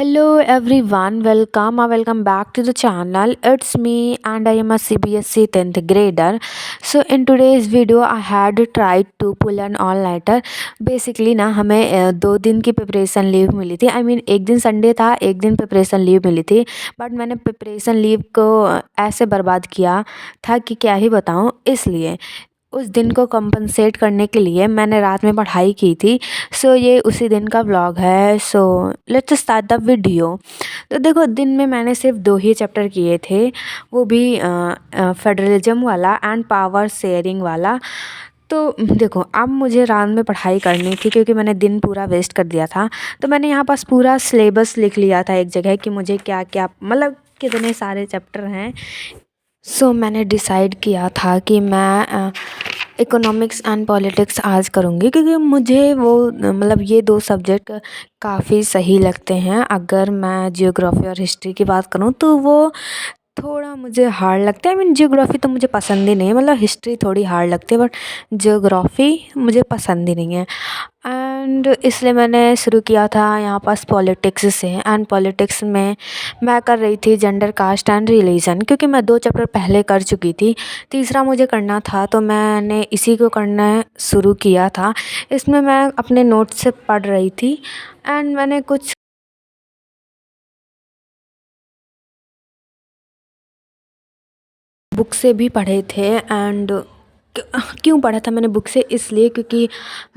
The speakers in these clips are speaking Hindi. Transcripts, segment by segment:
Hello everyone, welcome back to the channel. It's me and I am a CBSE 10th grader. So in today's video I had tried to pull an all-nighter. Basically ना हमें 2 दिन की प्रिपरेशन लीव मिली थी। आई मीन एक दिन संडे था, एक दिन प्रिपरेशन लीव मिली थी। बट मैंने प्रिपरेशन लीव को ऐसे बर्बाद किया था कि क्या ही बताऊँ। इसलिए उस दिन को कंपनसेट करने के लिए मैंने रात में पढ़ाई की थी। सो ये उसी दिन का व्लॉग है। So let's start the video. तो देखो, दिन में मैंने सिर्फ 2 ही चैप्टर किए थे, वो भी फेडरलिज्म वाला एंड पावर शेयरिंग वाला। तो देखो, अब मुझे रात में पढ़ाई करनी थी क्योंकि मैंने दिन पूरा वेस्ट कर दिया था। तो मैंने यहाँ पास पूरा सिलेबस लिख लिया था एक जगह कि मुझे क्या क्या मतलब कितने सारे चैप्टर हैं। सो मैंने डिसाइड किया था कि मैं इकोनॉमिक्स एंड पॉलिटिक्स आज करूँगी क्योंकि मुझे वो मतलब ये 2 सब्जेक्ट काफ़ी सही लगते हैं। अगर मैं जियोग्राफी और हिस्ट्री की बात करूँ तो वो थोड़ा मुझे हार्ड लगता है। आई मीन जियोग्राफी तो मुझे पसंद ही नहीं है, मतलब हिस्ट्री थोड़ी हार्ड लगती है बट जियोग्राफी मुझे पसंद ही नहीं है। एंड इसलिए मैंने शुरू किया था यहाँ पास पॉलिटिक्स से। एंड पॉलिटिक्स में मैं कर रही थी जेंडर, कास्ट एंड रिलीजन, क्योंकि मैं 2 चैप्टर पहले कर चुकी थी। तीसरा मुझे करना था तो मैंने इसी को करना शुरू किया था। इसमें मैं अपने नोट्स से पढ़ रही थी एंड मैंने कुछ बुक से भी पढ़े थे। एंड क्यों पढ़ा था मैंने बुक से, इसलिए क्योंकि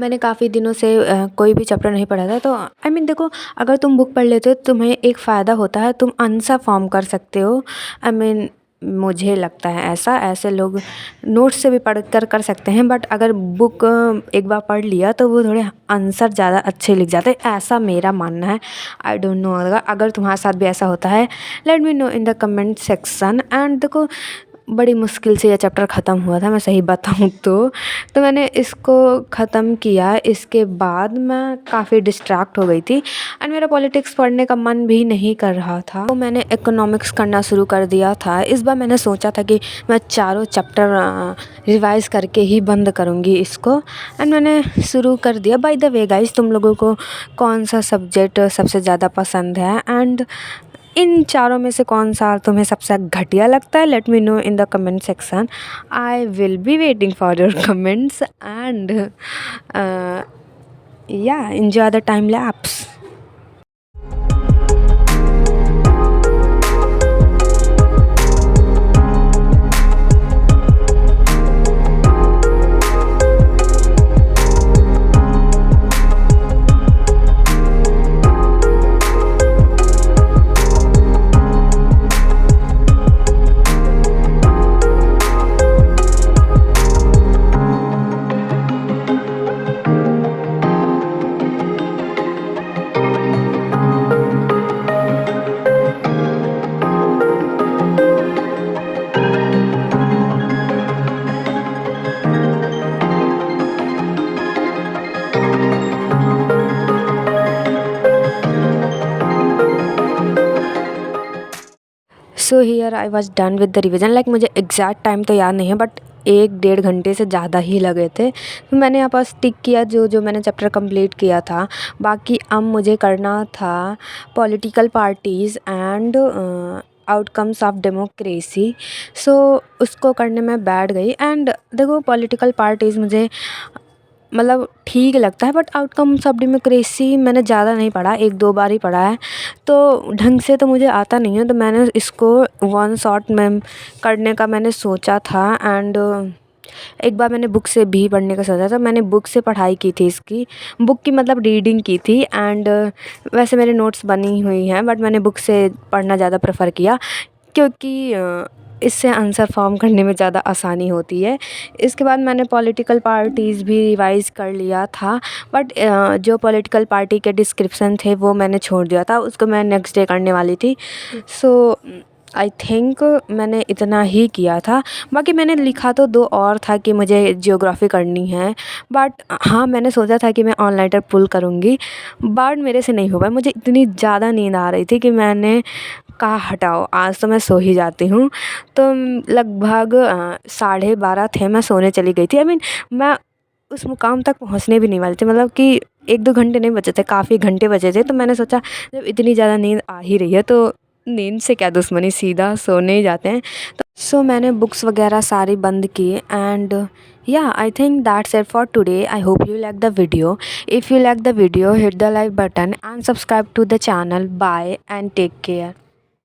मैंने काफ़ी दिनों से कोई भी चैप्टर नहीं पढ़ा था। तो आई मीन देखो, अगर तुम बुक पढ़ लेते हो तुम्हें एक फ़ायदा होता है, तुम आंसर फॉर्म कर सकते हो। आई मीन मुझे लगता है ऐसे लोग नोट्स से भी पढ़ कर सकते हैं, बट अगर बुक एक बार पढ़ लिया तो वो थोड़े आंसर ज़्यादा अच्छे लिख जाते हैं, ऐसा मेरा मानना है। आई डोंट नो, अगर तुम्हारे साथ भी ऐसा होता है let me know in the comment section. And देखो, बड़ी मुश्किल से ये चैप्टर ख़त्म हुआ था, मैं सही बताऊँ तो मैंने इसको ख़त्म किया। इसके बाद मैं काफ़ी डिस्ट्रैक्ट हो गई थी एंड मेरा पॉलिटिक्स पढ़ने का मन भी नहीं कर रहा था। तो मैंने इकोनॉमिक्स करना शुरू कर दिया था। इस बार मैंने सोचा था कि मैं चारों चैप्टर रिवाइज़ करके ही बंद करूँगी इसको। एंड मैंने शुरू कर दिया। बाय द वे गाइस, तुम लोगों को कौन सा सब्जेक्ट सबसे ज़्यादा पसंद है एंड इन चारों में से कौन सा तुम्हें सबसे घटिया लगता है? Let me know in the comment section. I will be waiting for your comments and या enjoy the time lapse. So here I was done with the revision. Like मुझे एग्जैक्ट टाइम तो याद नहीं है बट 1-1.5 घंटे से ज़्यादा ही लगे थे। तो मैंने यहाँ पास टिक किया जो जो मैंने चैप्टर कंप्लीट किया था। बाकी अब मुझे करना था political parties and outcomes of democracy. So उसको करने में बैठ गई। एंड देखो, पॉलिटिकल पार्टीज़ मुझे मतलब ठीक लगता है बट आउटकम्स ऑफ डेमोक्रेसी मैंने ज़्यादा नहीं पढ़ा, 1-2 बार ही पढ़ा है, तो ढंग से तो मुझे आता नहीं है। तो मैंने इसको वन शॉट में करने का मैंने सोचा था। एंड एक बार मैंने बुक से भी पढ़ने का सोचा था। मैंने बुक से पढ़ाई की थी, इसकी बुक की मतलब रीडिंग की थी। एंड वैसे मेरे नोट्स बनी हुई हैं बट मैंने बुक से पढ़ना ज़्यादा प्रेफर किया क्योंकि इससे आंसर फॉर्म करने में ज़्यादा आसानी होती है। इसके बाद मैंने पॉलिटिकल पार्टीज़ भी रिवाइज़ कर लिया था बट जो पॉलिटिकल पार्टी के डिस्क्रिप्शन थे वो मैंने छोड़ दिया था, उसको मैं नेक्स्ट डे करने वाली थी। सो आई थिंक मैंने इतना ही किया था। बाकी मैंने लिखा तो 2 और था कि मुझे जियोग्राफी करनी है, बट हाँ, मैंने सोचा था कि मैं ऑल-नाइटर पुल करूँगी बट मेरे से नहीं हो पाया। मुझे इतनी ज़्यादा नींद आ रही थी कि मैंने कहा हटाओ, आज तो मैं सो ही जाती हूँ। तो लगभग 12:30 थे, मैं सोने चली गई थी। आई मीन मैं उस मुकाम तक पहुँचने भी नहीं वाले थे, मतलब कि 1-2 घंटे नहीं बचे थे, काफ़ी घंटे बचे थे। तो मैंने सोचा जब इतनी ज़्यादा नींद आ ही रही है तो नींद से क्या दुश्मनी, सीधा सोने ही जाते हैं। तो मैंने बुक्स वगैरह सारी बंद की and yeah, I think that's it for today. I hope you like the video. If you like the video, hit the like button and subscribe to the channel. Bye and take care.